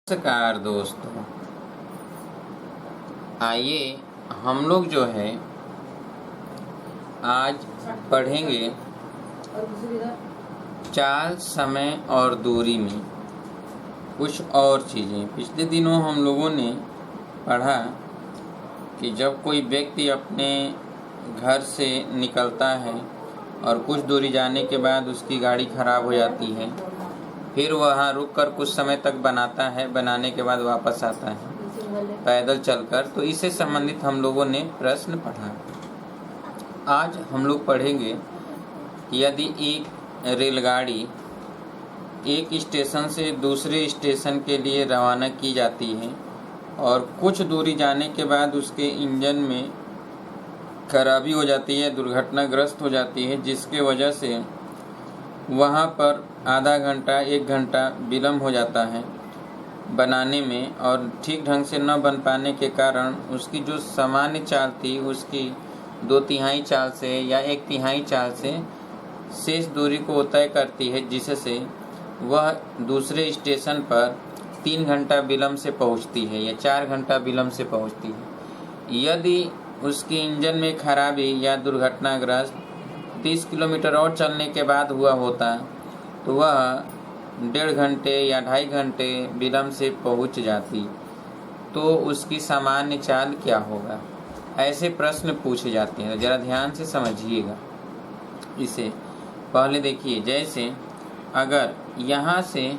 नमस्कार दोस्तों, आइए हम लोग जो है आज पढ़ेंगे चाल, समय और दूरी में कुछ और चीज़ें। पिछले दिनों हम लोगों ने पढ़ा कि जब कोई व्यक्ति अपने घर से निकलता है और कुछ दूरी जाने के बाद उसकी गाड़ी खराब हो जाती है, फिर वहाँ रुककर कुछ समय तक बनाता है, बनाने के बाद वापस आता है पैदल चलकर। तो इससे संबंधित हम लोगों ने प्रश्न पढ़ा। आज हम लोग पढ़ेंगे कि यदि एक रेलगाड़ी एक स्टेशन से दूसरे स्टेशन के लिए रवाना की जाती है और कुछ दूरी जाने के बाद उसके इंजन में खराबी हो जाती है, दुर्घटनाग्रस्त हो जाती है, जिसके वजह से वहाँ पर आधा घंटा 1 घंटा विलम्ब हो जाता है बनाने में, और ठीक ढंग से न बन पाने के कारण उसकी जो सामान्य चाल थी उसकी 2/3 चाल से या 1/3 चाल से शेष दूरी को तय करती है, जिससे वह दूसरे स्टेशन पर 3 घंटा विलम्ब से पहुंचती है या 4 घंटा विलम्ब से पहुंचती है। यदि उसके इंजन में खराबी या दुर्घटनाग्रस्त 30 किलोमीटर और चलने के बाद हुआ होता तो वह 1.5 घंटे या 2.5 घंटे विलम्ब से पहुंच जाती, तो उसकी सामान्य चाल क्या होगा। ऐसे प्रश्न पूछे जाते हैं, ज़रा ध्यान से समझिएगा इसे। पहले देखिए, जैसे अगर यहाँ से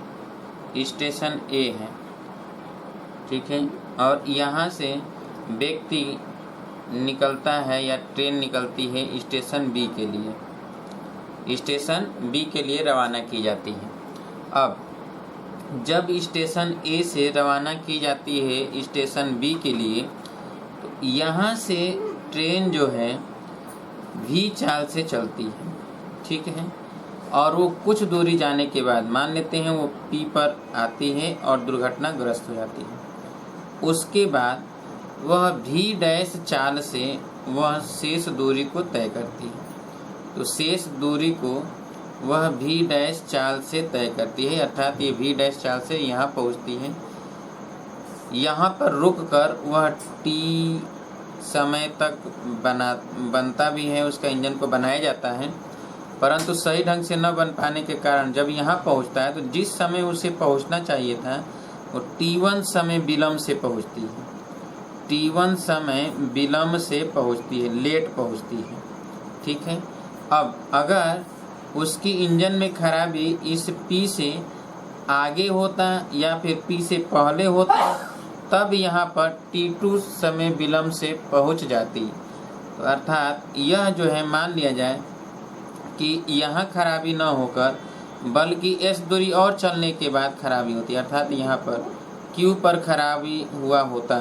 स्टेशन ए है, ठीक है, और यहाँ से व्यक्ति निकलता है या ट्रेन निकलती है स्टेशन बी के लिए, स्टेशन बी के लिए रवाना की जाती है। अब जब स्टेशन ए से रवाना की जाती है स्टेशन बी के लिए, तो यहाँ से ट्रेन जो है भी चाल से चलती है, ठीक है, और वो कुछ दूरी जाने के बाद मान लेते हैं वो पी पर आती है और दुर्घटनाग्रस्त हो जाती है। उसके बाद वह भी डैश चाल से वह शेष दूरी को तय करती है। तो शेष दूरी को वह भी डैश चाल से तय करती है, अर्थात ये भी डैश चाल से यहाँ पहुँचती है। यहाँ पर रुककर वह टी समय तक बनता भी है, उसका इंजन को बनाया जाता है, परंतु सही ढंग से न बन पाने के कारण जब यहाँ पहुँचता है तो जिस समय उसे पहुँचना चाहिए था वो T1 समय विलम्ब से पहुँचती है, T1 समय विलम्ब से पहुँचती है, लेट पहुँचती है, ठीक है। अब अगर उसकी इंजन में खराबी इस P से आगे होता या फिर P से पहले होता, तब यहाँ पर T2 समय विलम्ब से पहुँच जाती। तो अर्थात यह जो है, मान लिया जाए कि यहाँ खराबी न होकर बल्कि S दूरी और चलने के बाद खराबी होती, अर्थात यहाँ पर Q पर खराबी हुआ होता।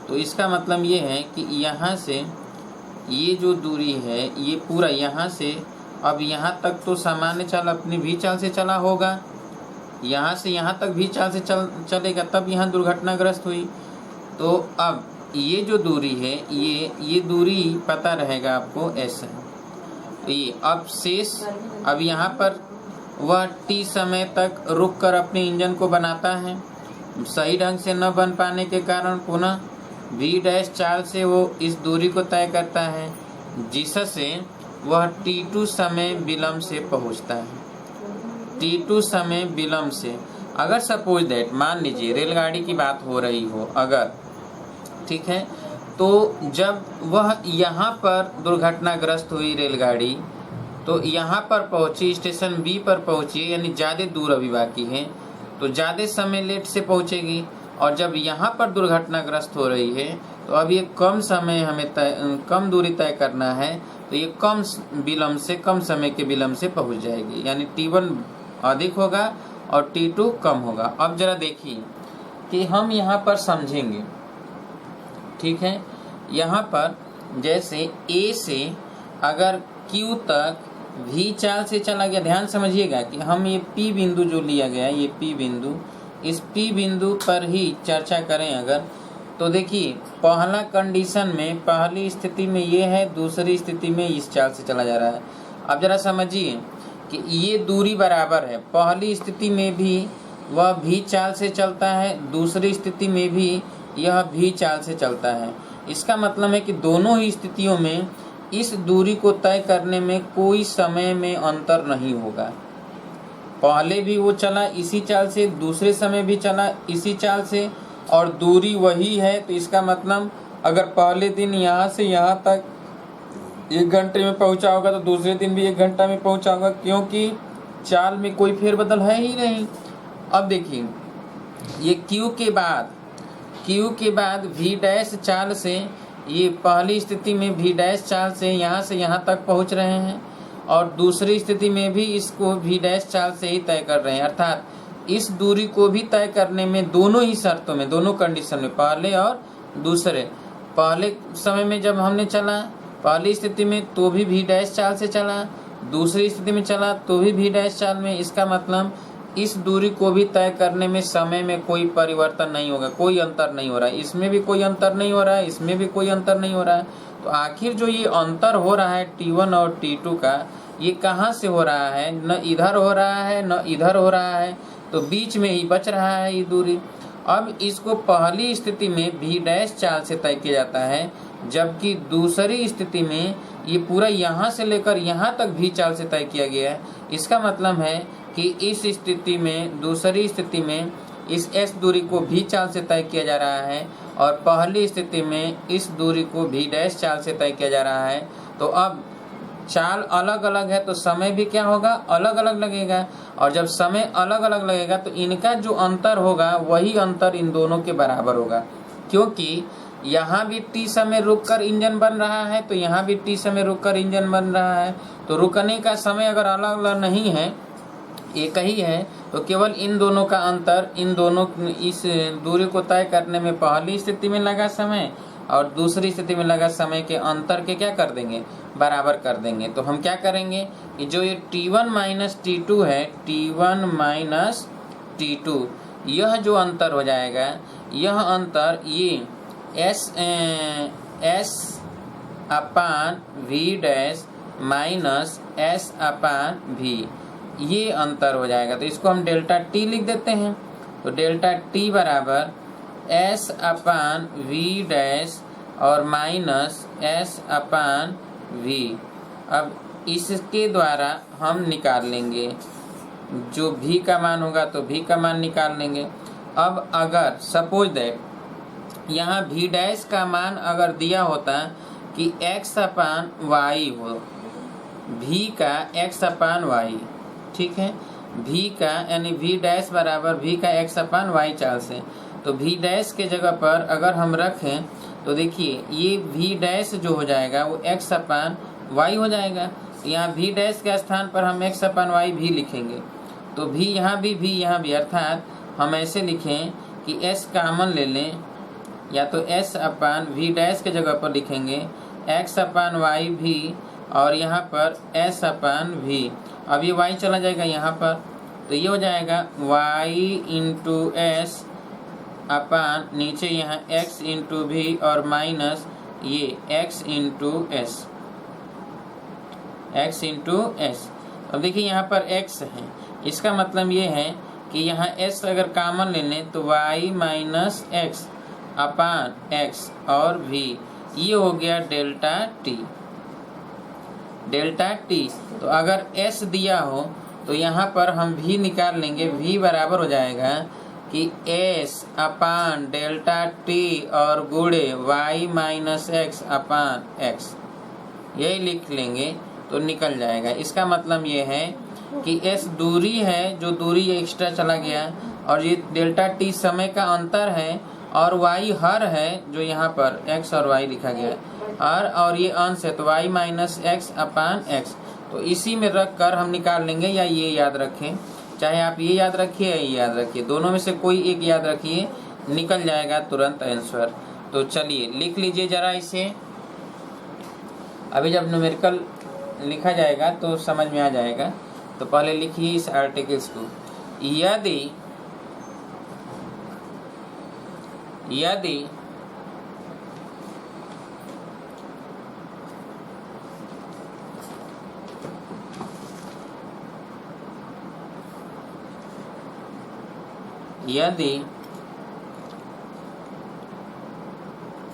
तो इसका मतलब ये है कि यहाँ से ये जो दूरी है ये पूरा यहाँ से अब यहाँ तक तो सामान्य चाल अपनी भी चाल से चला होगा, यहाँ से यहाँ तक भी चाल से चलेगा, तब यहाँ दुर्घटनाग्रस्त हुई। तो अब ये जो दूरी है ये दूरी पता रहेगा आपको S है। ये अब शेष, अब यहाँ पर वह T समय तक रुक कर अपने इंजन को बनाता है, सही ढंग से न बन पाने के कारण पुनः भी डैश चाल से वो इस दूरी को तय करता है, जिससे वह T2 समय विलम्ब से पहुंचता है। T2 समय विलम्ब से, अगर सपोज दैट मान लीजिए रेलगाड़ी की बात हो रही हो अगर, ठीक है, तो जब वह यहाँ पर दुर्घटनाग्रस्त हुई रेलगाड़ी, तो यहाँ पर पहुँची, स्टेशन बी पर पहुँची, यानी ज़्यादा दूर अभी बाकी है, तो ज़्यादा समय लेट से पहुँचेगी। और जब यहाँ पर दुर्घटनाग्रस्त हो रही है तो अब ये कम समय हमें कम दूरी तय करना है, तो ये कम विलम्ब से, कम समय के विलम्ब से पहुँच जाएगी, यानी T1 अधिक होगा और T2 कम होगा। अब जरा देखिए कि हम यहाँ पर समझेंगे, ठीक है। यहाँ पर जैसे A से अगर Q तक भी चाल से चला गया, ध्यान समझिएगा कि हम ये P बिंदु जो लिया गया है, ये P बिंदु, इस P बिंदु पर ही चर्चा करें अगर, तो देखिए पहला कंडीशन में, पहली स्थिति में ये है, दूसरी स्थिति में इस चाल से चला जा रहा है। अब जरा समझिए कि ये दूरी बराबर है, पहली स्थिति में भी वह भी चाल से चलता है, दूसरी स्थिति में भी यह भी चाल से चलता है। इसका मतलब है कि दोनों ही स्थितियों में इस दूरी को तय करने में कोई समय में अंतर नहीं होगा। पहले भी वो चला इसी चाल से, दूसरे समय भी चला इसी चाल से, और दूरी वही है। तो इसका मतलब अगर पहले दिन यहाँ से यहाँ तक 1 घंटे में पहुँचा होगा तो दूसरे दिन भी 1 घंटा में पहुँचा होगा, क्योंकि चाल में कोई फेरबदल है ही नहीं। अब देखिए, ये Q के बाद V डैश चाल से, ये पहली स्थिति में V डैश चाल से यहाँ तक पहुँच रहे हैं, और दूसरी स्थिति में भी इसको V डैश चाल से ही तय कर रहे हैं। अर्थात इस दूरी को भी तय करने में दोनों ही शर्तों में, दोनों कंडीशन में, पहले और दूसरे, पहले समय में जब हमने चला पहली स्थिति में तो भी V डैश चाल से चला, दूसरी स्थिति में चला तो भी V डैश चाल में। इसका मतलब इस दूरी को भी तय करने में समय में कोई परिवर्तन नहीं होगा, कोई अंतर नहीं हो रहा है। इसमें भी कोई अंतर नहीं हो रहा है, इसमें भी कोई अंतर नहीं हो रहा है। तो आखिर जो ये अंतर हो रहा है T1 और T2 का, ये कहाँ से हो रहा है? न इधर हो रहा है न इधर हो रहा है, तो बीच में ही बच रहा है ये दूरी। अब इसको पहली स्थिति में V डैश चाल से तय किया जाता है, जबकि दूसरी स्थिति में ये पूरा यहाँ से लेकर यहाँ तक V चाल से तय किया गया है। इसका मतलब है कि इस स्थिति में, दूसरी स्थिति में इस S दूरी को V चाल से तय किया जा रहा है, और पहली स्थिति में इस दूरी को V डैश चाल से तय किया जा रहा है। तो अब चाल अलग अलग है तो समय भी क्या होगा? अलग अलग लगेगा, और जब समय अलग अलग लगेगा तो इनका जो अंतर होगा वही अंतर इन दोनों के बराबर होगा, क्योंकि यहाँ भी T समय रुककर इंजन बन रहा है तो यहाँ भी T समय रुककर इंजन बन रहा है। तो रुकने का समय अगर अलग अलग नहीं है, एक ही है, तो केवल इन दोनों का अंतर, इन दोनों इस दूरी को तय करने में पहली स्थिति में लगा समय और दूसरी स्थिति में लगा समय के अंतर के क्या कर देंगे? बराबर कर देंगे। तो हम क्या करेंगे कि जो ये T1 माइनस T2 है, T1 माइनस T2, यह जो अंतर हो जाएगा, यह अंतर ये S अपान V डैश माइनस S अपान V, ये अंतर हो जाएगा। तो इसको हम डेल्टा T लिख देते हैं। तो डेल्टा T बराबर S अपान V डैश और माइनस S अपान V। अब इसके द्वारा हम निकाल लेंगे, जो V का मान होगा तो V का मान निकाल लेंगे। अब अगर सपोज दैट यहाँ V डैश का मान अगर दिया होता कि x अपान y हो, V का x अपान y, ठीक है, V का यानी V डैश बराबर V का x अपान y चाल से, तो V डैश के जगह पर अगर हम रखें तो देखिए ये V डैश जो हो जाएगा वो x अपान y हो जाएगा। यहाँ V डैश के स्थान पर हम x अपान y भी लिखेंगे, तो V यहाँ भी, अर्थात हम ऐसे लिखें कि s कॉमन ले लें, या तो s अपान V डैश के जगह पर लिखेंगे x अपान y भी, और यहाँ पर s अपान v। अब ये y चला जाएगा यहाँ पर, तो ये हो जाएगा y इंटू एस अपान नीचे यहाँ x इंटू v और माइनस ये x इंटू एस। अब देखिए यहाँ पर x है, इसका मतलब ये है कि यहाँ s अगर कॉमन ले लें तो y माइनस एक्स अपान x और v, ये हो गया डेल्टा t। तो अगर s दिया हो तो यहाँ पर हम v निकाल लेंगे, v बराबर हो जाएगा कि s अपान डेल्टा t और गुणे y माइनस एक्स अपान x, यही लिख लेंगे तो निकल जाएगा। इसका मतलब ये है कि s दूरी है, जो दूरी एक्स्ट्रा चला गया, और ये डेल्टा t समय का अंतर है, और y हर है जो यहाँ पर x और y लिखा गया है, हर, और ये अंश है तो y माइनस एक्स अपान x। तो इसी में रख कर हम निकाल लेंगे, या ये याद रखें, चाहे आप ये याद रखिए या ये याद रखिए, दोनों में से कोई एक याद रखिए, निकल जाएगा तुरंत आंसर। तो चलिए लिख लीजिए जरा इसे। अभी जब न्यूमेरिकल लिखा जाएगा तो समझ में आ जाएगा। तो पहले लिखिए इस आर्टिकल्स को। यदि यदि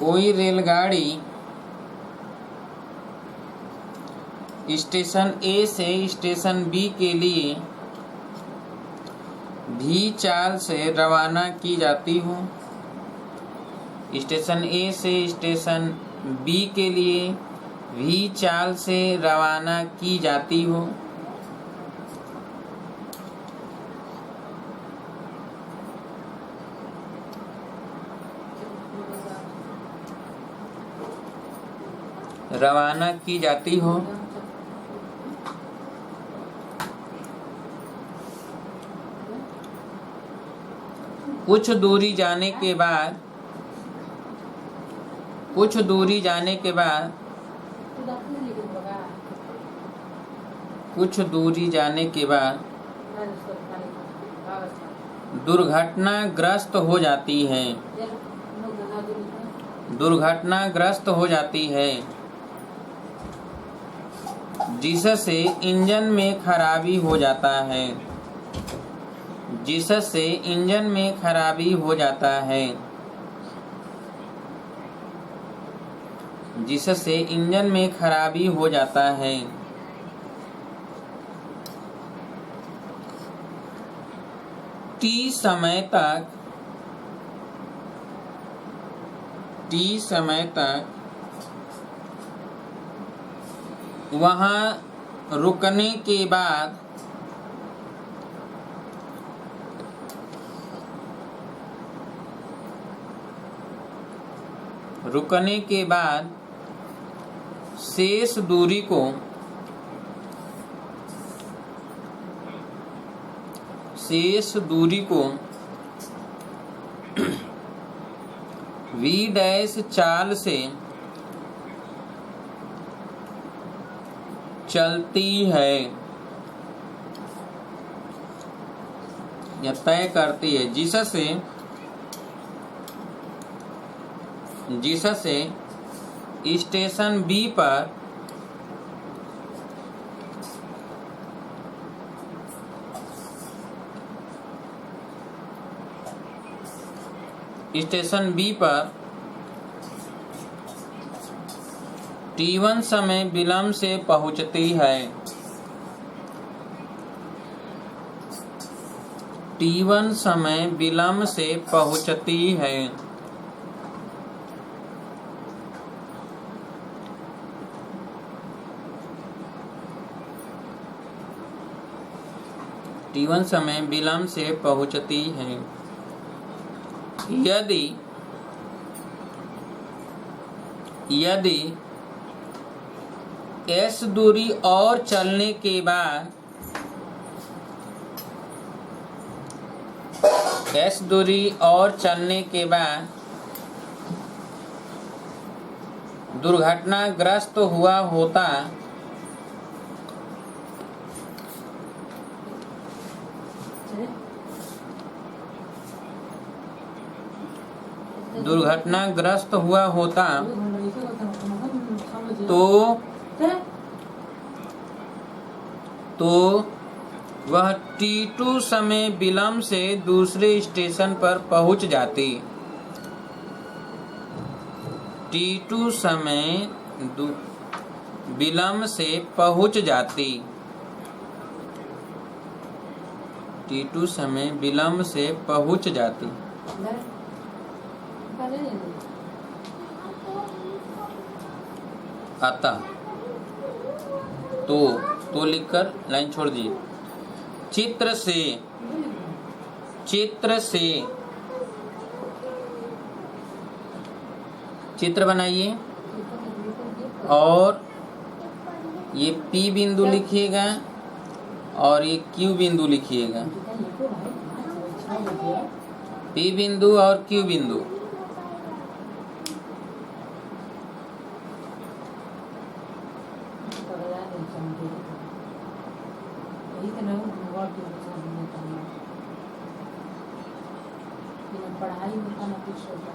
कोई रेलगाड़ी स्टेशन ए से स्टेशन बी के लिए भी चाल से रवाना की जाती हो, स्टेशन ए से स्टेशन बी के लिए भी चाल से रवाना की जाती हो, रवाना की जाती हो, कुछ दूरी जाने के बाद दुर्घटनाग्रस्त हो जाती है, जिससे इंजन में खराबी हो जाता है, टी समय तक वहाँ रुकने के बाद शेष दूरी को v' चाल से चलती है या तय करती है, जिससे स्टेशन बी पर T1 समय विलंब से पहुंचती है, T1 समय विलंब से पहुंचती है, T1 समय विलंब से पहुंचती है। यदि S दूरी और चलने के बाद दुर्घटनाग्रस्त हुआ होता तो वह T2 समय विलंब से दूसरे स्टेशन पर पहुंच जाती, T2 समय विलंब से पहुंच जाती, T2 समय विलंब से पहुंच जाती। अतः तो लिखकर लाइन छोड़ दीजिए। चित्र बनाइए और ये P बिंदु लिखिएगा और ये Q बिंदु लिखिएगा, P बिंदु और Q बिंदु। पढ़ाई होता ना कुछ होता।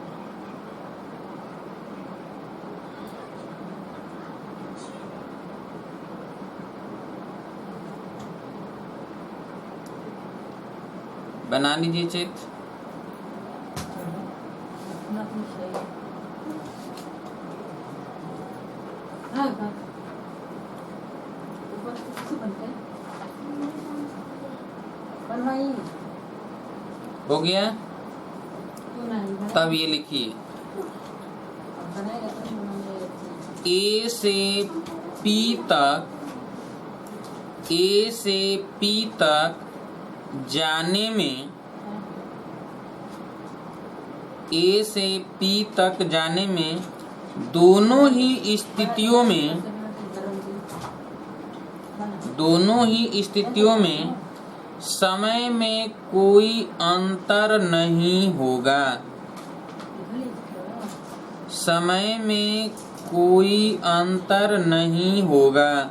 बना लीजिए चित्र। हो गया। तब ये लिखिए ए से पी तक, ए से पी तक जाने में, ए से पी तक जाने में दोनों ही स्थितियों में, दोनों ही स्थितियों में समय में कोई अंतर नहीं होगा। समय में कोई अंतर नहीं होगा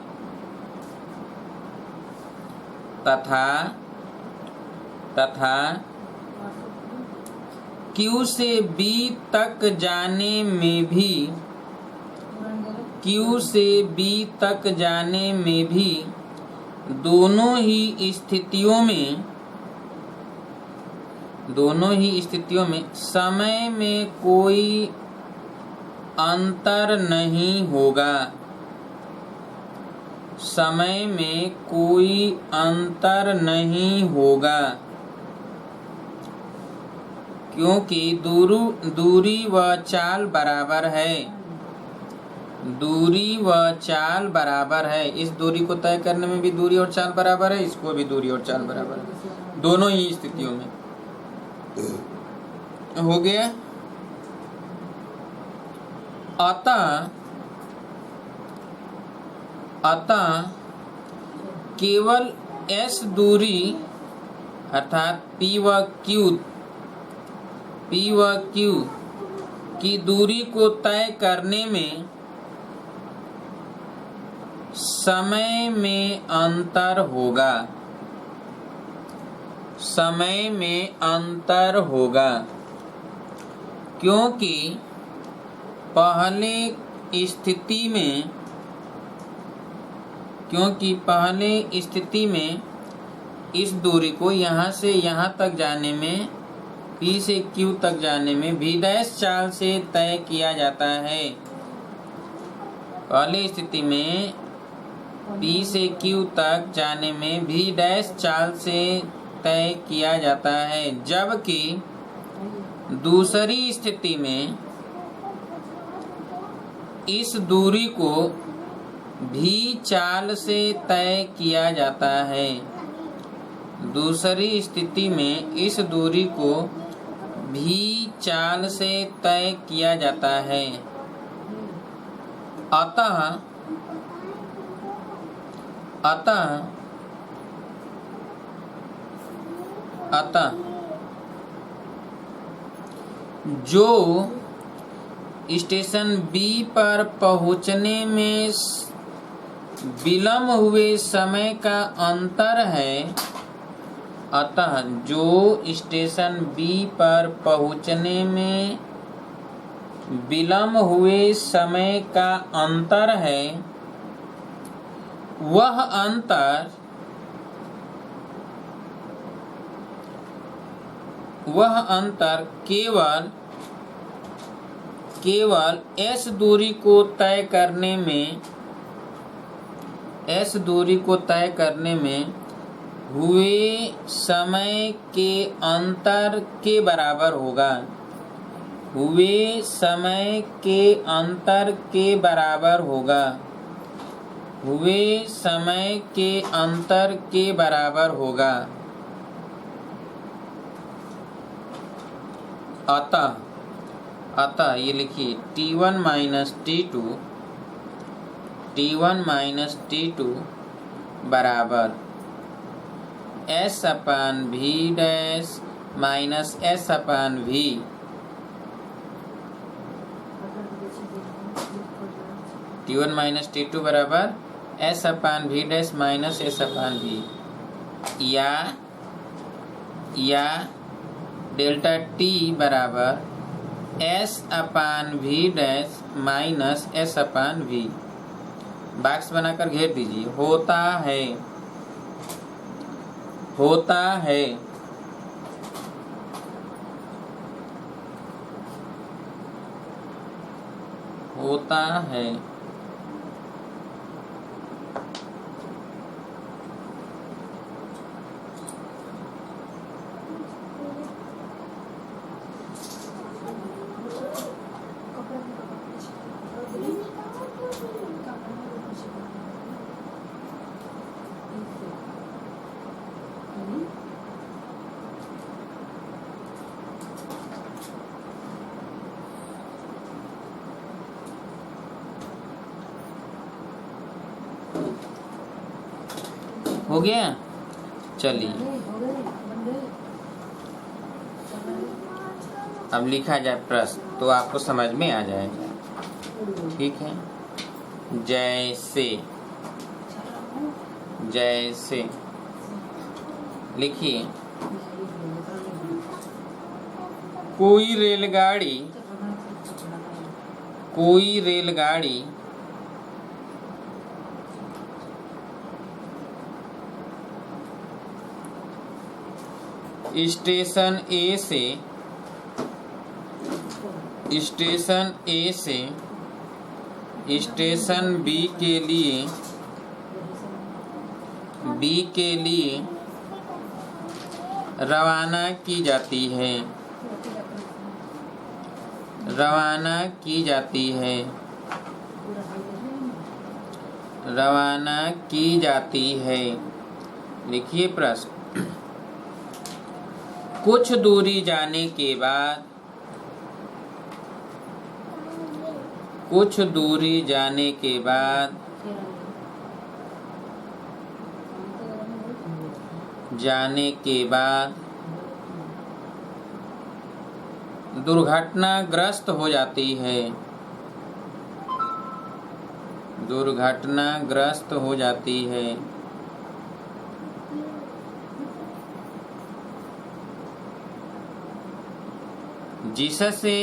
तथा Q से B तक जाने में भी, Q से B तक जाने में भी दोनों ही स्थितियों में, दोनों ही स्थितियों में समय में कोई अंतर नहीं होगा। समय में कोई अंतर नहीं होगा क्योंकि दूरी व चाल बराबर है। दूरी व चाल बराबर है। इस दूरी को तय करने में भी दूरी और चाल बराबर है, इसको भी दूरी और चाल बराबर है, दोनों ही स्थितियों में। हो गया। अतः केवल S दूरी अर्थात P व Q की दूरी को तय करने में समय में अंतर होगा। समय में अंतर होगा क्योंकि पहले स्थिति में इस दूरी को यहाँ से यहाँ तक जाने में, P से Q तक जाने में V' चाल से तय किया जाता है। पहली स्थिति में P से Q तक जाने में V' चाल से तय किया जाता है, जबकि दूसरी स्थिति में इस दूरी को V चाल से तय किया जाता है। दूसरी स्थिति में इस दूरी को V चाल से तय किया जाता है। अतः जो स्टेशन B पर पहुंचने में विलम्ब हुए समय का अंतर है, अतः जो स्टेशन B पर पहुंचने में विलम्ब हुए समय का अंतर है, वह अंतर केवल S दूरी को तय करने में हुए समय के अंतर के बराबर होगा। हुए समय के अंतर के बराबर होगा। हुए समय के अंतर के बराबर होगा। अतः ये लिखिए T1 माइनस T2 बराबर S/V' minus S/V। T1 minus T2 बराबर S/V' माइनस S/V, या डेल्टा T बराबर S/V' माइनस S/V। बॉक्स बनाकर घेर दीजिए। होता है होता है। हो गया, चलिए अब लिखा जाए प्रश्न तो आपको समझ में आ जाएगा। ठीक है, जैसे जैसे लिखिए, कोई रेलगाड़ी स्टेशन ए से स्टेशन बी के लिए रवाना की जाती है। लिखिए प्रश्न, कुछ दूरी जाने के बाद दुर्घटनाग्रस्त हो जाती है। जिससे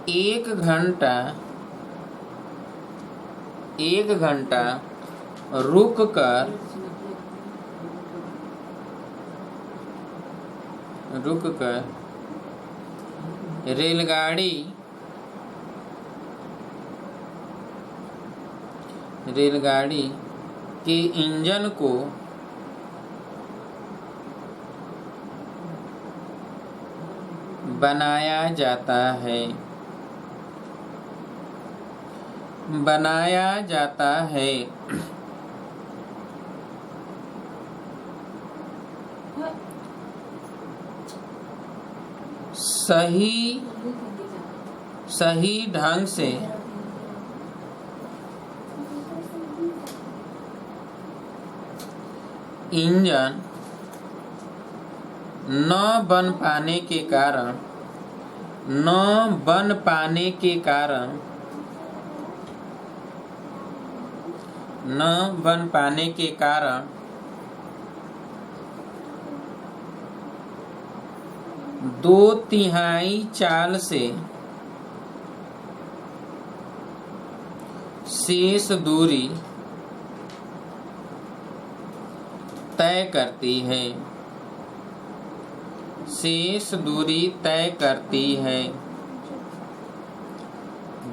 1 घंटा रुक कर रेलगाड़ी के इंजन को बनाया जाता है। सही ढंग से इंजन न बन पाने के कारण 2/3 चाल से शेष दूरी तय करती है।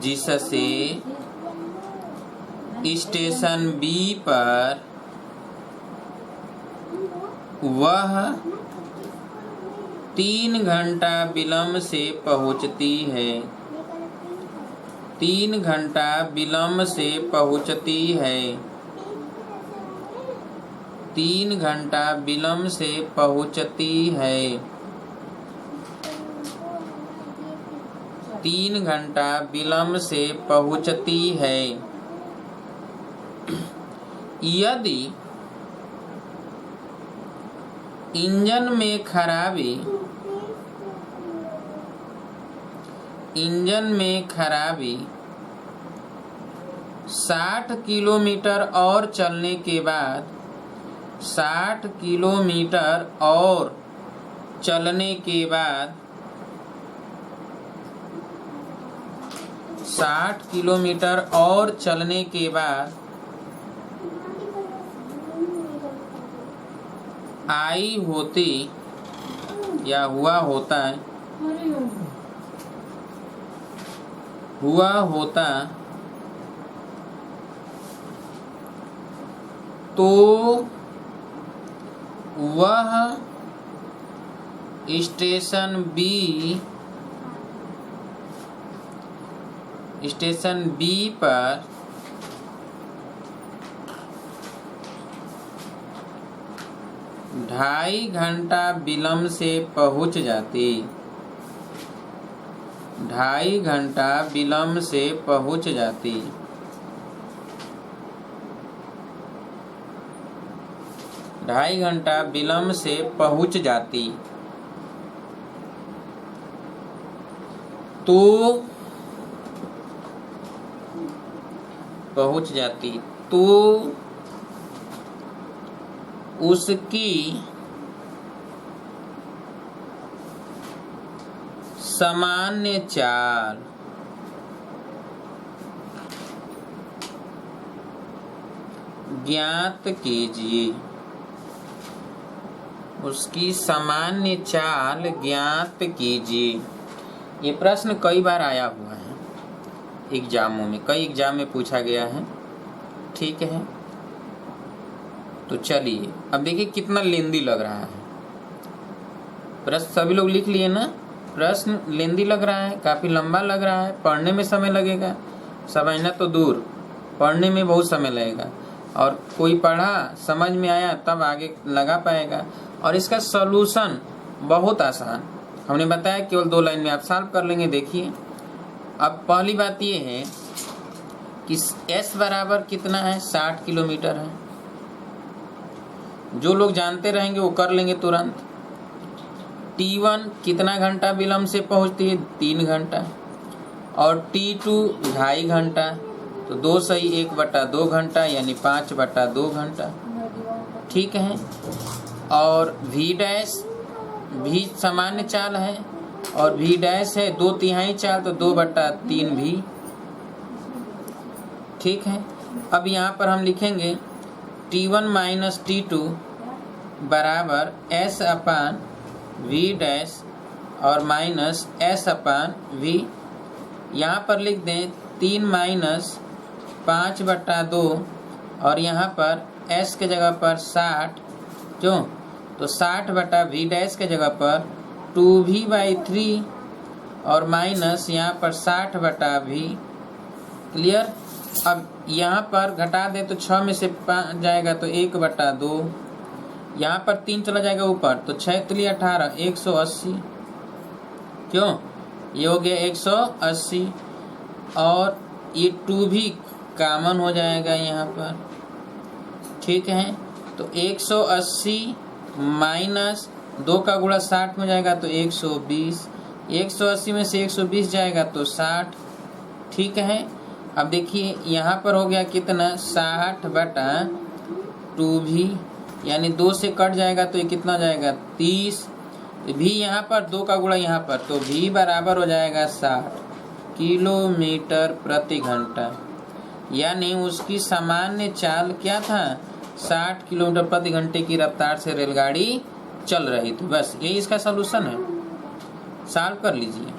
जिससे स्टेशन बी पर वह 3 घंटा विलंब से पहुंचती है। 3 घंटा विलंब से पहुंचती है। 3 घंटा विलंब से पहुंचती है। 3 घंटा विलंब से पहुंचती है। यदि इंजन में खराबी 60 किलोमीटर और चलने के बाद 60 किलोमीटर और चलने के बाद 60 किलोमीटर और चलने के बाद आई होती या हुआ होता है, हुआ होता तो वह स्टेशन बी पर ढाई घंटा विलंब से पहुंच जाती, ढाई घंटा विलंब से पहुंच जाती। ढाई घंटा विलंब से पहुंच जाती तो पहुंच जाती तो उसकी सामान्य चाल ज्ञात कीजिए, उसकी सामान्य चाल ज्ञात कीजिए। ये प्रश्न कई बार आया हुआ है एग्जामों में, कई एग्जाम में पूछा गया है। ठीक है, तो चलिए अब देखिए कितना लेंदी लग रहा है प्रश्न। सभी लोग लिख लिए ना? प्रश्न लेंदी लग रहा है, काफी लंबा लग रहा है, पढ़ने में समय लगेगा, समझना तो दूर, पढ़ने में बहुत समय लगेगा। और कोई पढ़ा समझ में आया तब आगे लगा पाएगा। और इसका सॉल्यूशन बहुत आसान, हमने बताया केवल 2 लाइन में आप सॉल्व कर लेंगे। देखिए अब पहली बात ये है कि s बराबर कितना है, 60 किलोमीटर है। जो लोग जानते रहेंगे वो कर लेंगे तुरंत। T1 कितना घंटा विलंब से पहुंचती है, 3 घंटा। और T2 2.5 घंटा, तो 2 सही 1/2 घंटा यानी 5/2 घंटा। ठीक है, और V' भी सामान्य चाल है और V' है 2/3 चाल, तो 2/3 भी। ठीक है, अब यहाँ पर हम लिखेंगे T1 माइनस T2 बराबर S/V' और माइनस S/V। यहाँ पर लिख दें 3 माइनस 5/2 और यहाँ पर S के जगह पर 60, क्यों तो 60/V' के जगह पर 2V/3 और माइनस यहाँ पर 60/V। क्लियर? अब यहाँ पर घटा दे तो 6 में से 5 जाएगा तो 1/2, यहाँ पर 3 चला जाएगा ऊपर तो 6 3 18, 180, क्यों ये हो गया 180। और ये 2 भी कॉमन हो जाएगा यहाँ पर। ठीक है, तो 180 माइनस 2 का गुणा 60 में जाएगा तो 120, 180 में से 120 जाएगा तो 60। ठीक है, अब देखिए यहाँ पर हो गया कितना, 60/2V, यानी 2 से कट जाएगा तो ये कितना जाएगा, 30। भी यहाँ पर 2 का गुणा यहाँ पर, तो V बराबर हो जाएगा 60 किलोमीटर प्रति घंटा। यानी उसकी सामान्य चाल क्या था, 60 किलोमीटर प्रति घंटे की रफ्तार से रेलगाड़ी चल रही थी। बस यही इसका सलूशन है, सॉल्व कर लीजिए।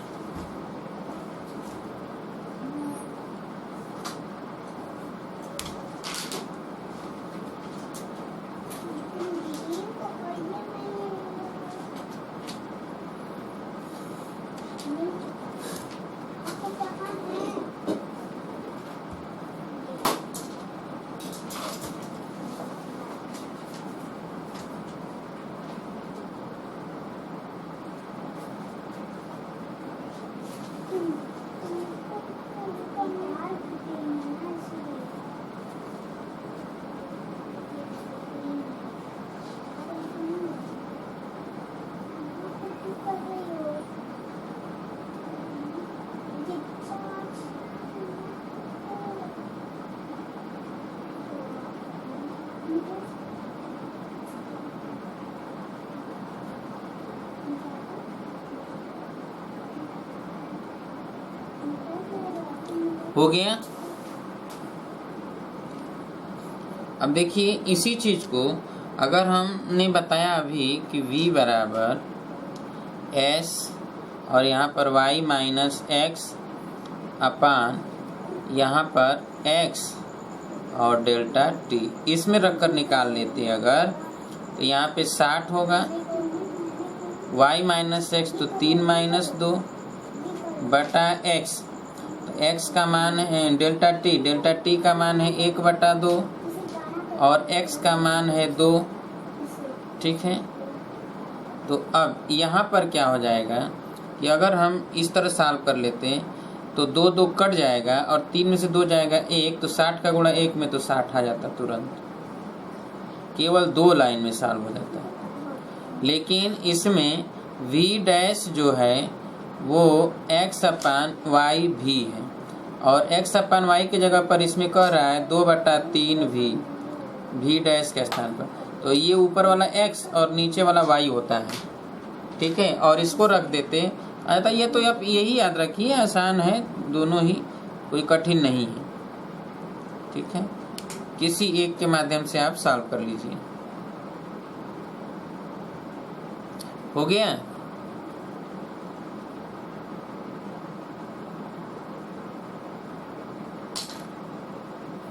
हो गया। अब देखिए इसी चीज को अगर हमने बताया अभी कि V बराबर एस और यहाँ पर वाई माइनस एक्स अपान यहाँ पर एक्स और डेल्टा टी। इसमें रखकर निकाल लेते हैं अगर, तो यहाँ पे 60 होगा, y माइनस एक्स तो 3 माइनस 2 बटा एक्स, तो एक्स का मान है डेल्टा टी का मान है 1/2 और एक्स का मान है 2। ठीक है, तो अब यहाँ पर क्या हो जाएगा कि अगर हम इस तरह सॉल्व कर लेते हैं तो 2 2 कट जाएगा और 3 में से 2 जाएगा 1, तो 60 का गुणा 1 में तो 60 आ जाता तुरंत, केवल 2 लाइन में सॉल्व हो जाता है। लेकिन इसमें v डैश जो है वो x अपान y भी है और x अपान y की जगह पर इसमें कह रहा है 2/3 v डैश के स्थान पर, तो ये ऊपर वाला x और नीचे वाला y होता है। ठीक है, और इसको रख देते अतः ये तो आप यही याद रखिए, आसान है दोनों ही, कोई कठिन नहीं है। ठीक है, किसी एक के माध्यम से आप सॉल्व कर लीजिए। हो गया?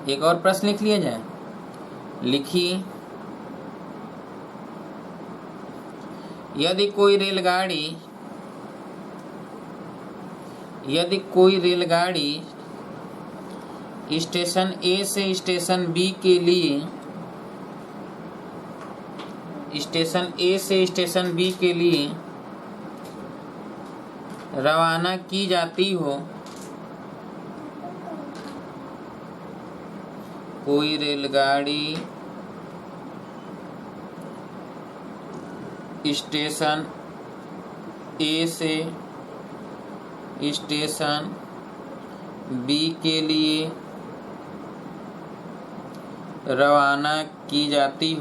एक और प्रश्न लिख लिया जाए। लिखिए, यदि कोई रेलगाड़ी स्टेशन ए से स्टेशन बी के लिए रवाना की जाती हो, कोई रेलगाड़ी स्टेशन ए से स्टेशन बी के लिए रवाना की जाती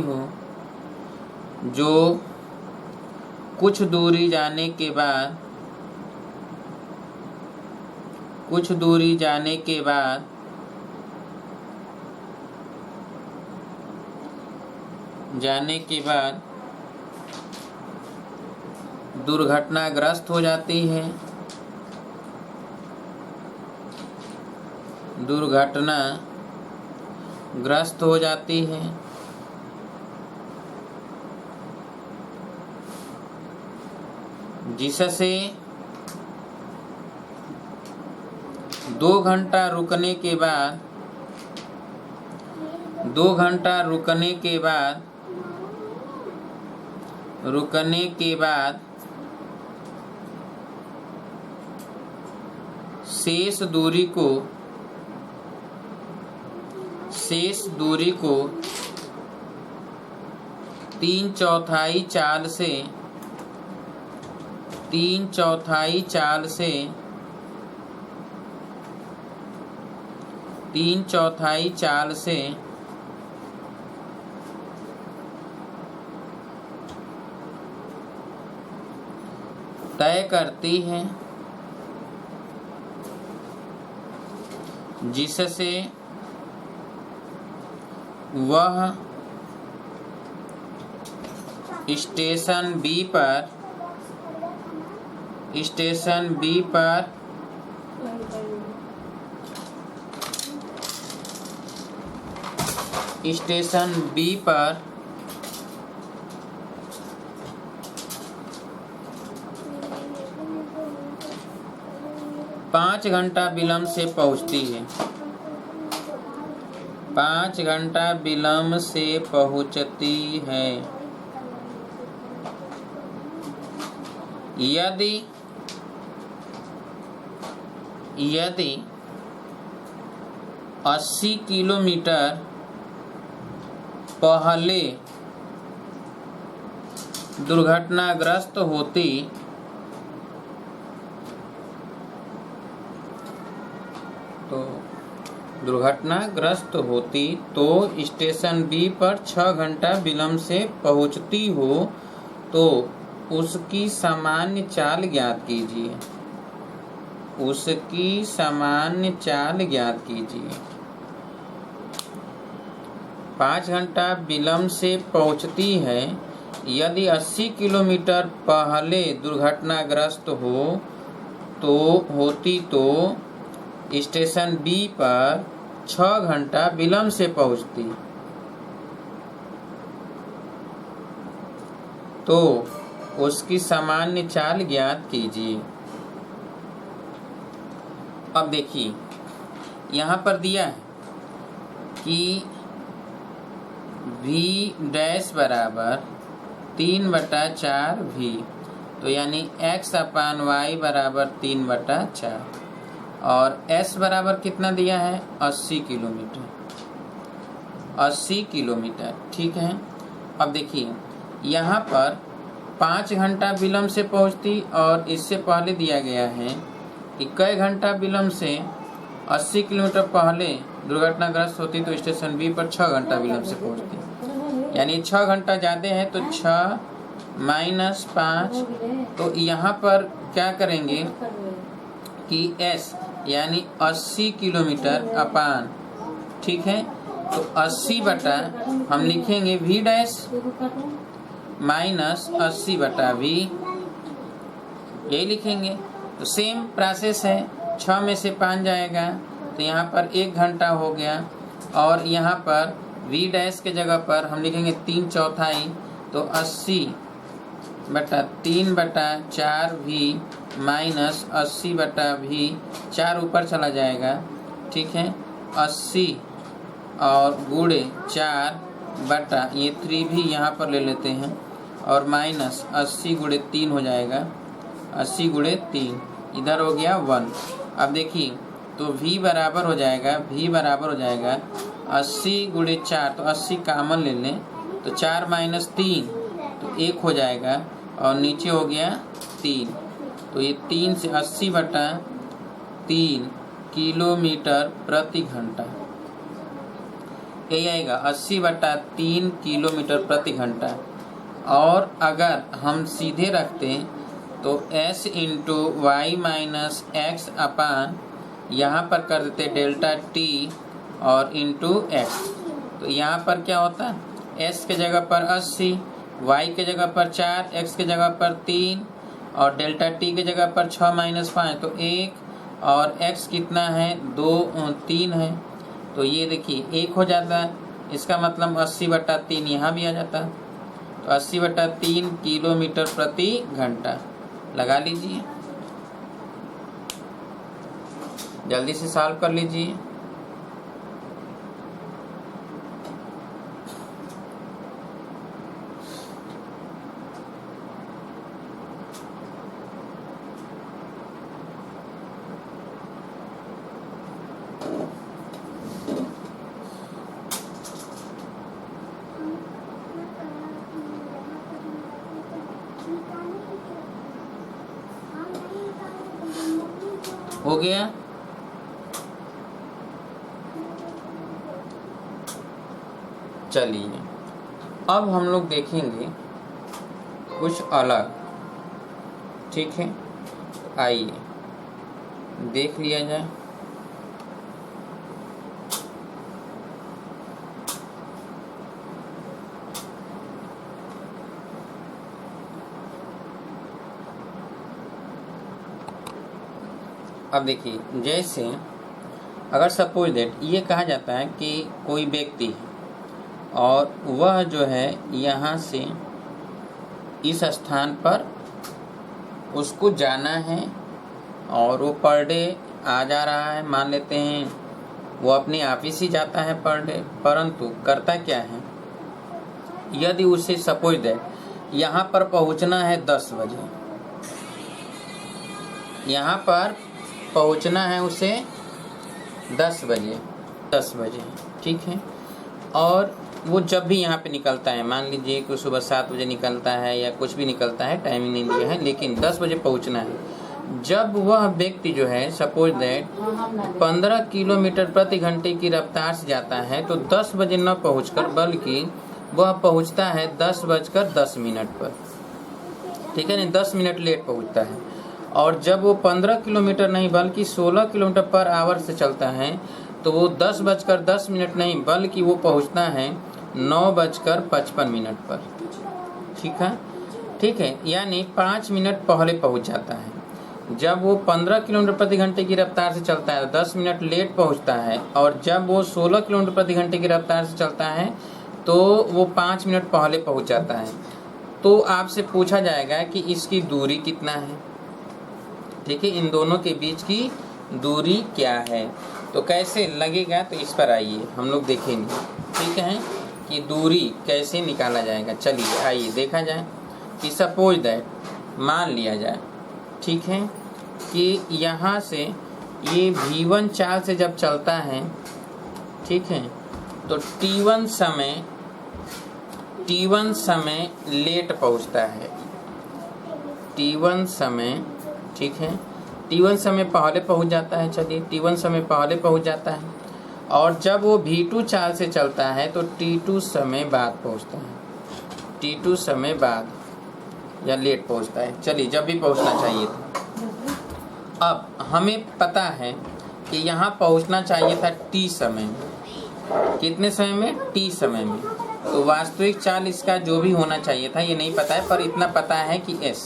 हो, जो कुछ दूरी जाने के बाद दुर्घटनाग्रस्त हो जाती है, जिससे 2 घंटा रुकने के बाद शेष दूरी को 3/4 चाल से तय करती है, जिससे वह स्टेशन बी पर 5 घंटा विलंब से पहुंचती है। 5 घंटा विलंब से पहुंचती है। यदि 80 किलोमीटर पहले दुर्घटनाग्रस्त होती तो स्टेशन बी पर 6 घंटा विलंब से पहुंचती हो तो उसकी सामान्य चाल ज्ञात कीजिए। 5 घंटा विलम्ब से पहुंचती है यदि 80 किलोमीटर पहले दुर्घटनाग्रस्त होती तो स्टेशन बी पर 6 घंटा विलम्ब से पहुंचती। तो उसकी सामान्य चाल ज्ञात कीजिए। अब देखिए यहाँ पर दिया है कि v डैश बराबर 3/4 v, तो यानी x/y बराबर 3/4 और s बराबर कितना दिया है 80 किलोमीटर। 80 किलोमीटर, ठीक है। अब देखिए यहाँ पर 5 घंटा विलम्ब से पहुँचती और इससे पहले दिया गया है कि कई घंटा विलम्ब से 80 किलोमीटर पहले दुर्घटनाग्रस्त होती तो स्टेशन बी पर 6 घंटा विलम्ब से पहुंचती, यानी 6 घंटा ज़्यादा है तो 6 - 5। तो यहाँ पर क्या करेंगे कि s यानी 80 किलोमीटर अपान, ठीक है। तो 80 बटा हम लिखेंगे v डैश माइनस 80 बटा v, यही लिखेंगे। तो सेम प्रोसेस है, 6 में से 5 जाएगा तो यहाँ पर 1 घंटा हो गया और यहाँ पर v डैश के जगह पर हम लिखेंगे 3/4, तो 80 बटा 3/4 v माइनस 80 बटा v, 4 ऊपर चला जाएगा, ठीक है। 80 और गुणे 4 बटा ये 3 भी यहाँ पर ले लेते हैं और माइनस 80 गुणे 3 हो जाएगा, 80 गुणे 3 इधर हो गया 1। अब देखिए तो v बराबर हो जाएगा 80 गुणे 4, तो 80 कामन ले लें तो 4 - 3 तो 1 हो जाएगा और नीचे हो गया 3, तो ये 3 से 80 बटा 3 किलोमीटर प्रति घंटा, यही आएगा 80 बटा 3 किलोमीटर प्रति घंटा। और अगर हम सीधे रखते तो s into Y minus X upon यहाँ पर कर देते डेल्टा t और इंटू x, तो यहाँ पर क्या होता है s के जगह पर 80, y के जगह पर 4, x के जगह पर 3 और डेल्टा t के जगह पर 6 - 5 तो 1 और x कितना है 3 है, तो ये देखिए 1 हो जाता है। इसका मतलब 80 बटा 3 यहाँ भी आ जाता है, तो 80 बटा 3 किलोमीटर प्रति घंटा लगा लीजिए, जल्दी से सॉल्व कर लीजिए। हो गया। चलिए अब हम लोग देखेंगे कुछ अलग, ठीक है। आइए देख लिया जाए। अब देखिए जैसे अगर सपोज दैट ये कहा जाता है कि कोई व्यक्ति है और वह जो है यहाँ से इस स्थान पर उसको जाना है और वो पर डे आ जा रहा है, मान लेते हैं वो अपने ऑफिस ही जाता है पर डे, परंतु करता क्या है यदि उसे सपोज दैट यहाँ पर पहुँचना है 10 बजे, यहाँ पर पहुँचना है उसे 10 बजे, ठीक है। और वो जब भी यहाँ पे निकलता है, मान लीजिए कि सुबह 7 बजे निकलता है या कुछ भी निकलता है, टाइमिंग नहीं दिया है, लेकिन 10 बजे पहुँचना है। जब वह व्यक्ति जो है सपोज दैट 15 किलोमीटर प्रति घंटे की रफ्तार से जाता है तो 10 बजे न पहुँचकर बल्कि वह पहुँचता है 10:10 पर, ठीक है नहीं, 10 मिनट लेट पहुँचता है। और जब वो 15 किलोमीटर नहीं बल्कि 16 किलोमीटर पर आवर से चलता है तो वो 10:10 नहीं बल्कि वो पहुंचता है 9:55 पर। ठीक है, यानी 5 मिनट पहले पहुंच जाता है। जब वो 15 किलोमीटर प्रति घंटे की रफ्तार से चलता है तो 10 मिनट लेट पहुंचता है, और जब वो 16 किलोमीटर प्रति घंटे की रफ्तार से चलता है तो वो 5 मिनट पहले पहुंच जाता है। तो आपसे पूछा जाएगा कि इसकी दूरी कितना है। ठीक है, इन दोनों के बीच की दूरी क्या है। तो कैसे लगेगा, तो इस पर आइए हम लोग देखेंगे। ठीक है, कि दूरी कैसे निकाला जाएगा। चलिए आइए देखा जाए कि सपोज दैट, मान लिया जाए, ठीक है, कि यहाँ से ये v1 चाल से जब चलता है, ठीक है, तो t1 समय लेट पहुँचता है। t1 समय, ठीक है, t1 समय पहले पहुँच जाता है। चलिए, t1 समय पहले पहुँच जाता है, और जब वो v2 चाल से चलता है तो t2 समय बाद पहुँचता है। t2 समय बाद या लेट पहुँचता है। चलिए, जब भी पहुँचना चाहिए था। अब हमें पता है कि यहाँ पहुँचना चाहिए था t समय में। कितने समय में? t समय में। तो वास्तविक चाल इसका जो भी होना चाहिए था ये नहीं पता है, पर इतना पता है कि s,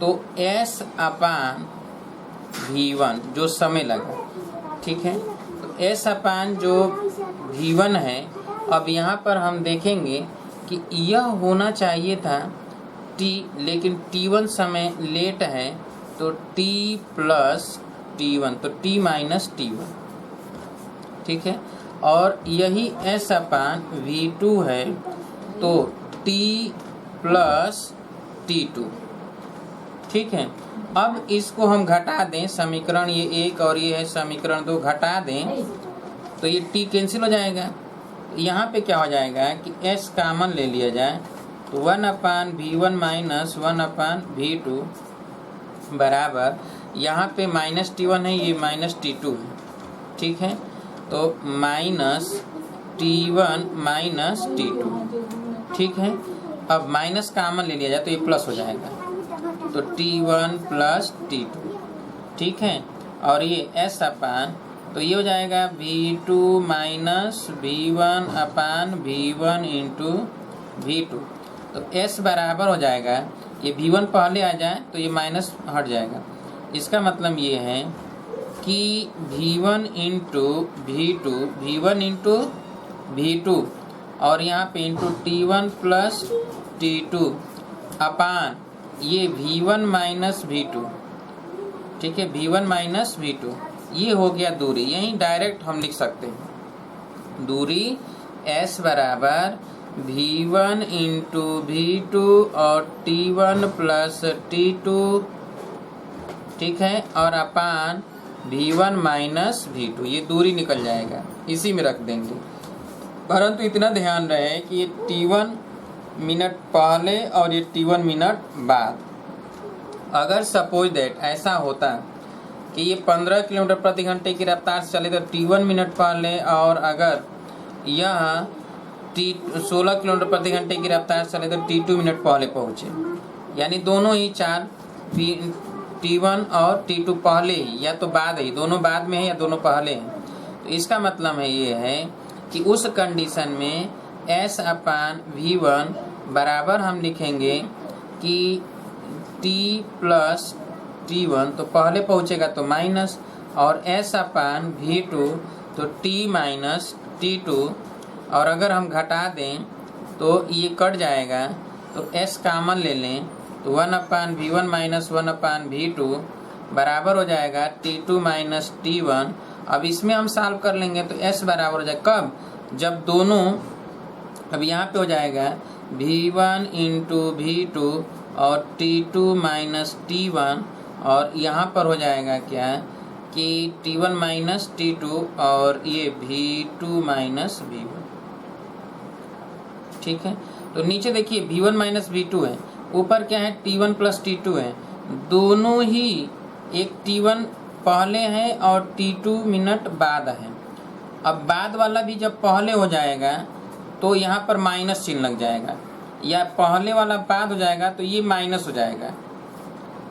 तो s अपान v1 जो समय लगा, ठीक है, तो s अपान जो v1 है। अब यहाँ पर हम देखेंगे कि यह होना चाहिए था t, लेकिन t1 समय लेट है, तो t प्लस t1, तो t माइनस t1, ठीक है, और यही s अपान v2 है, तो t प्लस t2, ठीक है। अब इसको हम घटा दें, समीकरण ये 1 और ये है समीकरण 2, घटा दें तो ये t कैंसिल हो जाएगा। यहाँ पे क्या हो जाएगा कि s कामन ले लिया जाए, तो 1/v1 माइनस 1/v2 बराबर, यहाँ पे माइनस t1 है, ये माइनस t2 है, ठीक है, तो माइनस t1 माइनस t2, ठीक है। अब माइनस कामन ले लिया जाए तो ये प्लस हो जाएगा, तो t1 प्लस t2, ठीक है, और ये s अपान, तो ये हो जाएगा v2 माइनस v1 अपान v1 इंटू v2, तो s बराबर हो जाएगा, ये v1 पहले आ जाए तो ये माइनस हट जाएगा। इसका मतलब ये है कि v1 इंटू v2 और यहाँ पे इंटू t1 प्लस t2 अपान ये v1 माइनस v2, ठीक है, v1 माइनस v2, ये हो गया दूरी। यही डायरेक्ट हम लिख सकते हैं दूरी s बराबर v1 इंटू v2 और t1 प्लस t2, ठीक है, और अपान v1 माइनस v2, ये दूरी निकल जाएगा, इसी में रख देंगे। परंतु इतना ध्यान रहे कि ये t1 मिनट पहले और ये t1 मिनट बाद। अगर सपोज दैट ऐसा होता कि ये 15 किलोमीटर प्रति घंटे की रफ्तार से चले तो t1 मिनट पहले, और अगर यह 16 किलोमीटर प्रति घंटे की रफ्तार से चले तो t2 मिनट पहले पहुँचे, यानी दोनों ही चाल t1 और t2 पहले ही या तो बाद ही, दोनों बाद में है या दोनों पहले हैं। तो इसका मतलब है ये है कि उस कंडीशन में s अपान v1 बराबर हम लिखेंगे कि t प्लस t1, तो पहले पहुँचेगा तो माइनस, और s अपान v2 तो t माइनस t2, और अगर हम घटा दें तो ये कट जाएगा, तो s कामन ले लें तो 1/v1 माइनस 1/v2 बराबर हो जाएगा t2 माइनस t1। अब इसमें हम सॉल्व कर लेंगे तो s बराबर हो जाएगा कब, जब दोनों, अब यहाँ पे हो जाएगा v1 इंटू v2 और t2 माइनस t1, और यहाँ पर हो जाएगा क्या कि t1 माइनस t2 और ये v2 माइनस v1, ठीक है। तो नीचे देखिए v1 माइनस v2 है, ऊपर क्या है t1 प्लस t2 है, दोनों ही एक t1 पहले है और t2 मिनट बाद है। अब बाद वाला भी जब पहले हो जाएगा तो यहाँ पर माइनस चिन्ह लग जाएगा, या पहले वाला बाद हो जाएगा तो ये माइनस हो जाएगा,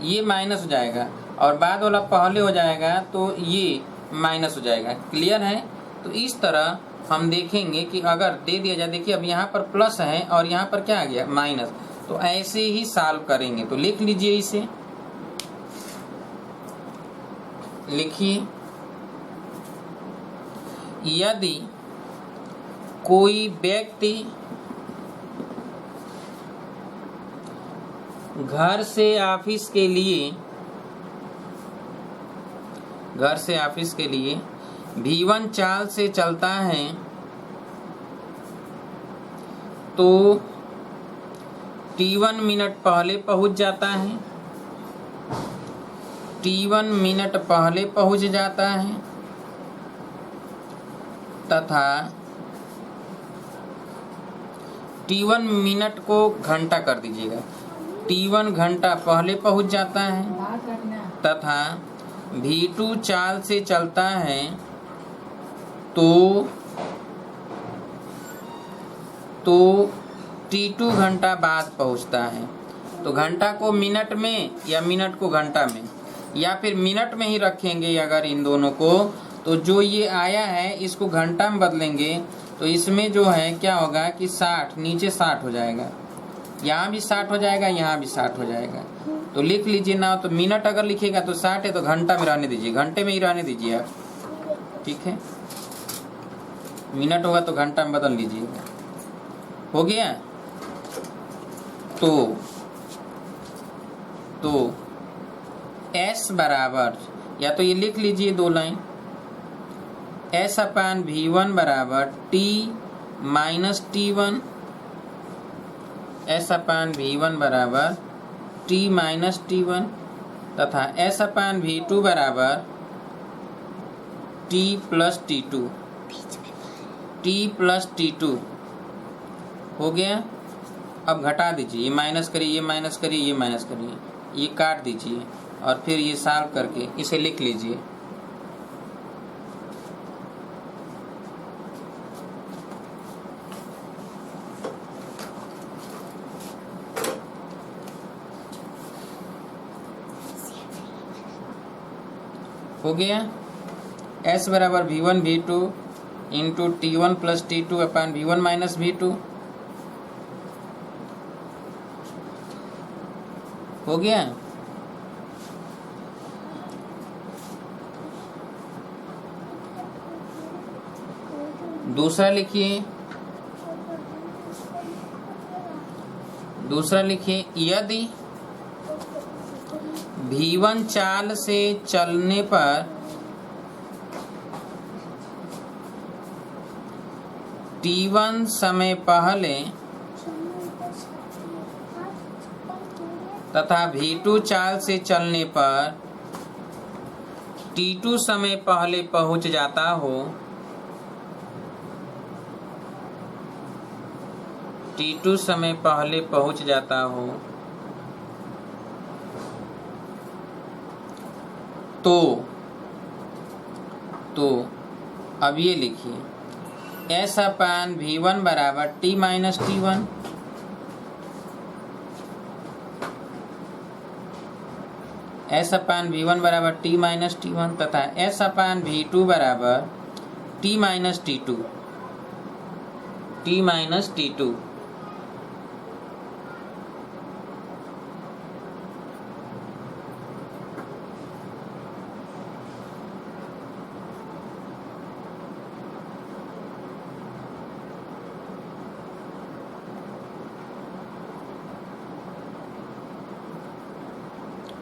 ये माइनस हो जाएगा, और बाद वाला पहले हो जाएगा तो ये माइनस हो जाएगा। क्लियर है? तो इस तरह हम देखेंगे कि अगर दे दिया जाए, देखिए अब यहाँ पर प्लस है और यहाँ पर क्या आ गया माइनस, तो ऐसे ही सॉल्व करेंगे। तो लिख लीजिए इसे, लिखिए यदि कोई व्यक्ति घर से ऑफिस के लिए V1 चाल से चलता है तो T1 मिनट पहले पहुंच जाता है, T1 मिनट पहले पहुंच जाता है तथा T1 मिनट को घंटा कर दीजिएगा, T1 घंटा पहले पहुंच जाता है तथा V2 चाल से चलता है तो T2 घंटा बाद पहुंचता है। तो घंटा को मिनट में या मिनट को घंटा में या फिर मिनट में ही रखेंगे अगर इन दोनों को, तो जो ये आया है इसको घंटा में बदलेंगे तो इसमें जो है क्या होगा कि 60 नीचे 60 हो जाएगा, यहाँ भी 60 हो जाएगा, यहाँ भी 60 हो जाएगा। तो लिख लीजिए ना, तो मिनट अगर लिखेगा तो 60 है तो घंटा में रहने दीजिए, घंटे में ही रहने दीजिए आप, ठीक है। मिनट होगा तो घंटा में बदल लीजिएगा, हो गया। तो S बराबर, या तो ये लिख लीजिए 2 लाइन, S अपान V1 बराबर T माइनस T1, S अपान V1 बराबर T माइनस T1 तथा S अपान V2 बराबर T plus T2, T plus T2 हो गया। अब घटा दीजिए, ये माइनस करिए, ये माइनस करिए, ये माइनस करिए, ये काट दीजिए और फिर ये सॉल्व करके इसे लिख लीजिए। हो गया। S बराबर V1 V2 into T1 plus T2 अपान V1 माइनस V2 हो गया। दूसरा लिखिए, यदि V1 चाल से चलने पर T1 समय पहले तथा V2 चाल से चलने पर T2 समय पहले पहुंच जाता हो, T2 समय पहले पहुंच जाता हो तो अब ये लिखिए S अपान V1 बराबर T माइनस T1, S अपान V1 बराबर T माइनस T1 तथा S अपान V2 बराबर T minus T2, T minus T2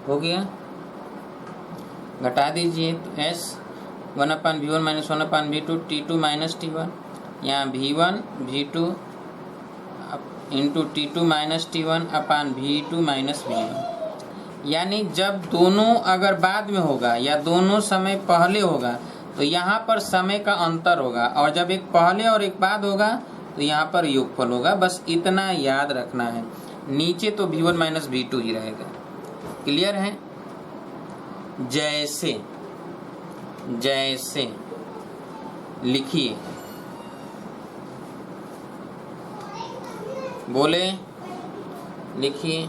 हो गया। घटा दीजिए, तो S 1 अपान V1 माइनस 1 अपान V2 T2 माइनस T1, यहाँ V1 V2 into T2 minus T1 अपान V2 माइनस V1। यानी जब दोनों अगर बाद में होगा या दोनों समय पहले होगा तो यहाँ पर समय का अंतर होगा, और जब एक पहले और एक बाद होगा तो यहाँ पर योगफल होगा। बस इतना याद रखना है, नीचे तो V1 माइनस V2 ही रहेगा। क्लियर है? जैसे लिखिए, बोले, लिखिए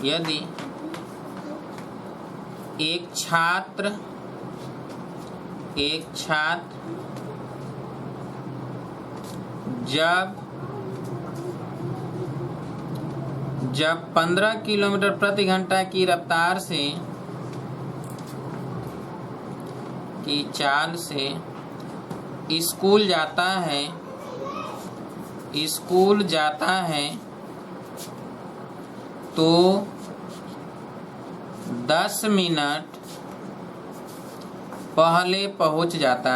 यदि एक छात्र जब 15 किलोमीटर प्रति घंटा की रफ्तार से की चाल से स्कूल जाता है तो 10 मिनट पहले पहुंच जाता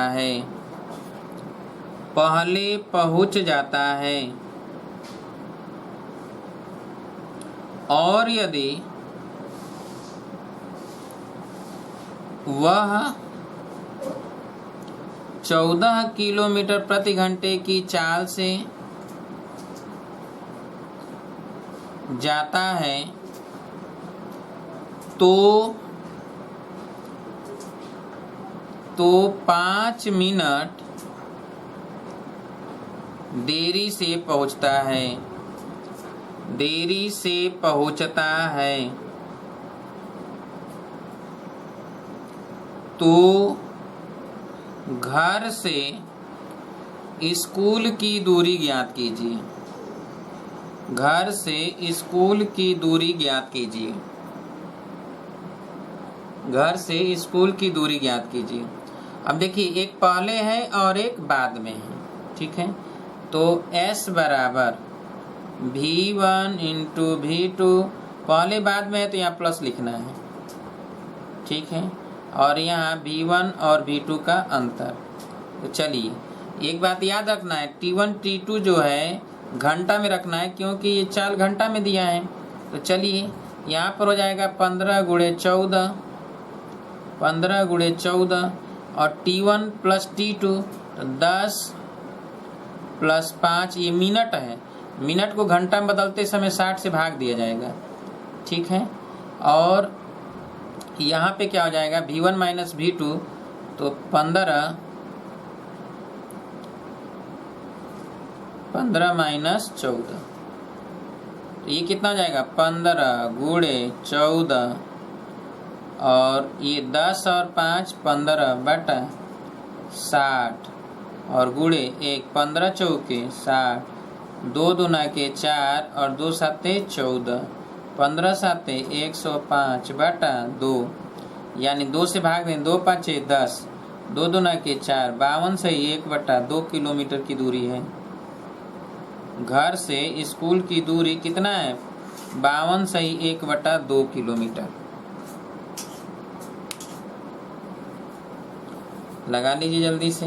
है और यदि वह 14 किलोमीटर प्रति घंटे की चाल से जाता है तो 5 मिनट देरी से पहुंचता है तो घर से स्कूल की दूरी ज्ञात कीजिए। अब देखिए, एक पहले है और एक बाद में है, ठीक है। तो S बराबर V1 इंटू V2, पहले बाद में है तो यहाँ प्लस लिखना है, ठीक है। और यहाँ V1 और V2 का अंतर। तो चलिए, एक बात याद रखना है, T1 T2 जो है घंटा में रखना है, क्योंकि ये चाल घंटा में दिया है। तो चलिए, यहाँ पर हो जाएगा 15 गुणे 14 और T1 प्लस T2 तो 10 प्लस 5, ये मिनट है। मिनट को घंटा में बदलते समय 60 से भाग दिया जाएगा, ठीक है। और यहाँ पे क्या हो जाएगा, V1 माइनस V2 तो 15 माइनस 14, तो ये कितना हो जाएगा 15 गुणे 14 और ये 10 और 5 15 बटा 60 और गुणे 1 15 चौके 60, 2 दूना के 4 और 2 साते 14, 15 साते 105 बटा 2, यानी 2 से भाग दें, 2 5 10, 2 दूना के 4, 52 से 1 बटा 2 किलोमीटर की दूरी है। घर से स्कूल की दूरी कितना है, 52 से 1 बटा 2 किलोमीटर। लगा लीजिए जल्दी से।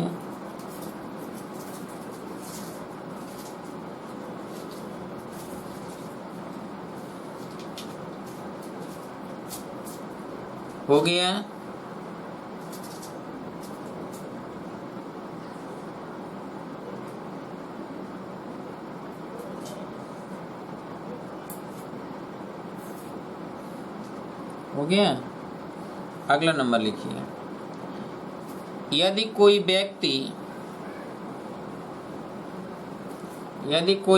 हो गया। अगला नंबर लिखिए। यदि कोई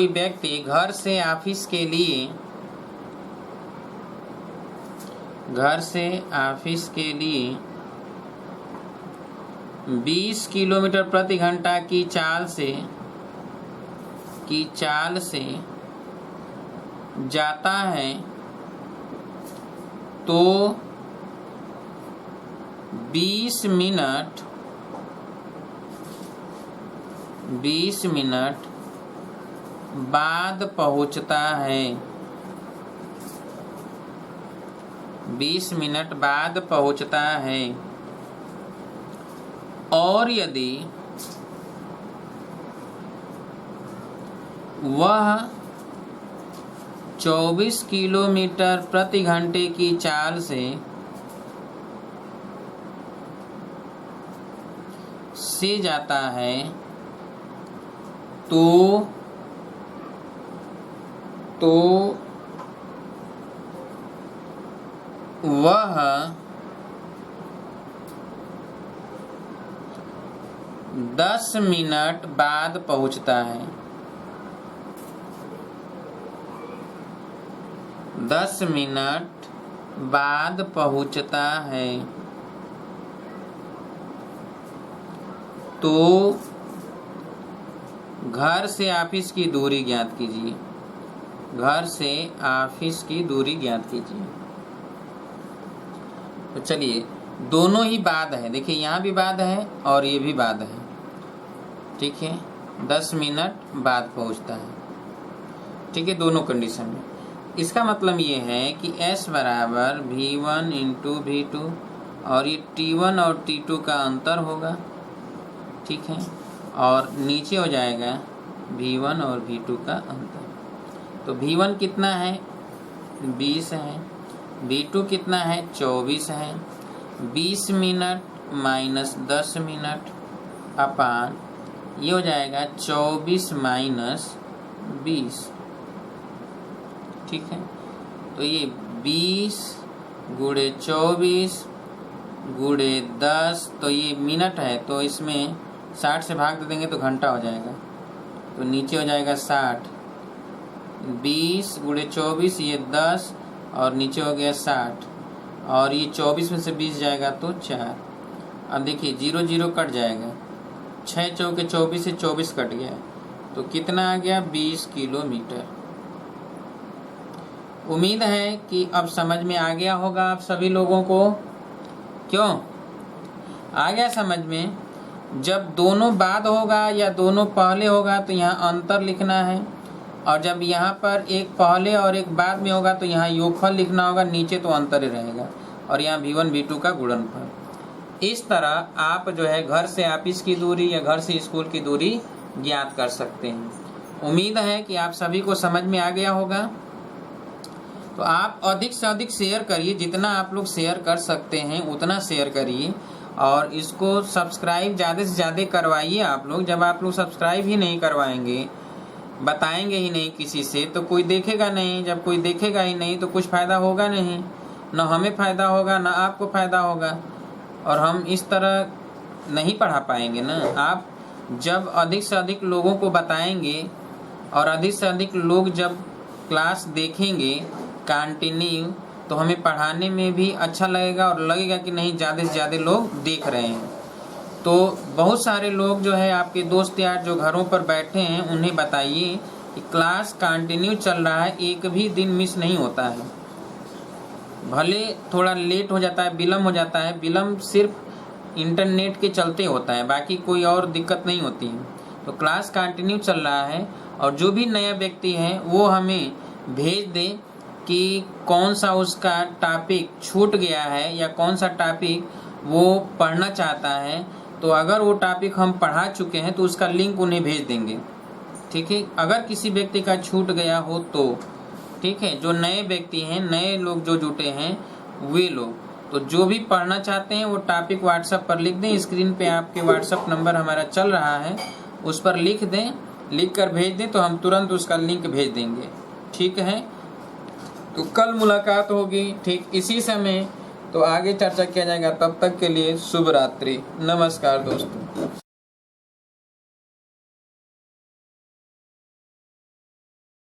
व्यक्ति घर से ऑफिस के लिए 20 किलोमीटर प्रति घंटा की चाल से जाता है तो 20 मिनट बाद पहुंचता है। 20 मिनट बाद पहुंचता है और यदि वह 24 किलोमीटर प्रति घंटे की चाल से जाता है तो वह 10 मिनट बाद पहुंचता है। 10 मिनट बाद पहुंचता है तो घर से ऑफिस की दूरी ज्ञात कीजिए। घर से ऑफिस की दूरी ज्ञात कीजिए। तो चलिए, दोनों ही बाद है। देखिए यहाँ भी बाद है और ये भी बाद है। ठीक है, 10 मिनट बाद पहुंचता है। ठीक है, दोनों कंडीशन में। इसका मतलब ये है कि S बराबर V1 इंटू V2 और ये T1 और T2 का अंतर होगा। ठीक है, और नीचे हो जाएगा V1 और V2 का अंतर। तो V1 कितना है? 20 है। V2 कितना है? 24 है। 20 मिनट माइनस 10 मिनट अपान ये हो जाएगा 24 माइनस 20। ठीक है, तो ये 20 गुणे 24 गुणे 10, तो ये मिनट है तो इसमें 60 से भाग दे देंगे तो घंटा हो जाएगा। तो नीचे हो जाएगा 60। 20 गुणे 24 ये 10 और नीचे हो गया 60 और ये 24 में से 20 जाएगा तो 4। अब देखिए 0 0 कट जाएगा। 6 चौके 24 से 24 कट गया तो कितना आ गया? 20 किलोमीटर। उम्मीद है कि अब समझ में आ गया होगा आप सभी लोगों को। क्यों आ गया समझ में? जब दोनों बाद होगा या दोनों पहले होगा तो यहाँ अंतर लिखना है, और जब यहाँ पर एक पहले और एक बाद में होगा तो यहाँ योगफल लिखना होगा, नीचे तो अंतर ही रहेगा, और यहाँ V1 V2 का गुणनफल। इस तरह आप जो है घर से ऑफिस की दूरी या घर से स्कूल की दूरी ज्ञात कर सकते हैं। उम्मीद है कि आप सभी को समझ में आ गया होगा। तो आप अधिक से अधिक शेयर करिए, जितना आप लोग शेयर कर सकते हैं उतना शेयर करिए, और इसको सब्सक्राइब ज़्यादा से ज़्यादा करवाइए आप लोग। जब आप लोग सब्सक्राइब ही नहीं करवाएंगे, बताएंगे ही नहीं किसी से, तो कोई देखेगा नहीं। जब कोई देखेगा ही नहीं तो कुछ फ़ायदा होगा नहीं, न हमें फ़ायदा होगा न आपको फ़ायदा होगा, और हम इस तरह नहीं पढ़ा पाएंगे ना। आप जब अधिक से अधिक लोगों को बताएंगे और अधिक से अधिक लोग जब क्लास देखेंगे कंटिन्यू, तो हमें पढ़ाने में भी अच्छा लगेगा और लगेगा कि नहीं ज़्यादा से ज़्यादा लोग देख रहे हैं। तो बहुत सारे लोग जो है आपके दोस्त यार जो घरों पर बैठे हैं उन्हें बताइए कि क्लास कंटिन्यू चल रहा है, एक भी दिन मिस नहीं होता है। भले थोड़ा लेट हो जाता है, विलम्ब हो जाता है, विलम्ब सिर्फ इंटरनेट के चलते होता है, बाकी कोई और दिक्कत नहीं होती है। तो क्लास कंटिन्यू चल रहा है, और जो भी नया व्यक्ति है वो हमें भेज दे कि कौन सा उसका टॉपिक छूट गया है या कौन सा टॉपिक वो पढ़ना चाहता है। तो अगर वो टॉपिक हम पढ़ा चुके हैं तो उसका लिंक उन्हें भेज देंगे। ठीक है, अगर किसी व्यक्ति का छूट गया हो तो ठीक है, जो नए व्यक्ति हैं, नए लोग जो जुटे हैं वे लोग, तो जो भी पढ़ना चाहते हैं वो टॉपिक व्हाट्सएप पर लिख दें। स्क्रीन पे आपके व्हाट्सएप नंबर हमारा चल रहा है, उस पर लिख दें, लिख कर भेज दें तो हम तुरंत उसका लिंक भेज देंगे। ठीक है, तो कल मुलाकात होगी ठीक इसी समय, तो आगे चर्चा किया जाएगा। तब तक के लिए शुभ रात्रि, नमस्कार दोस्तों।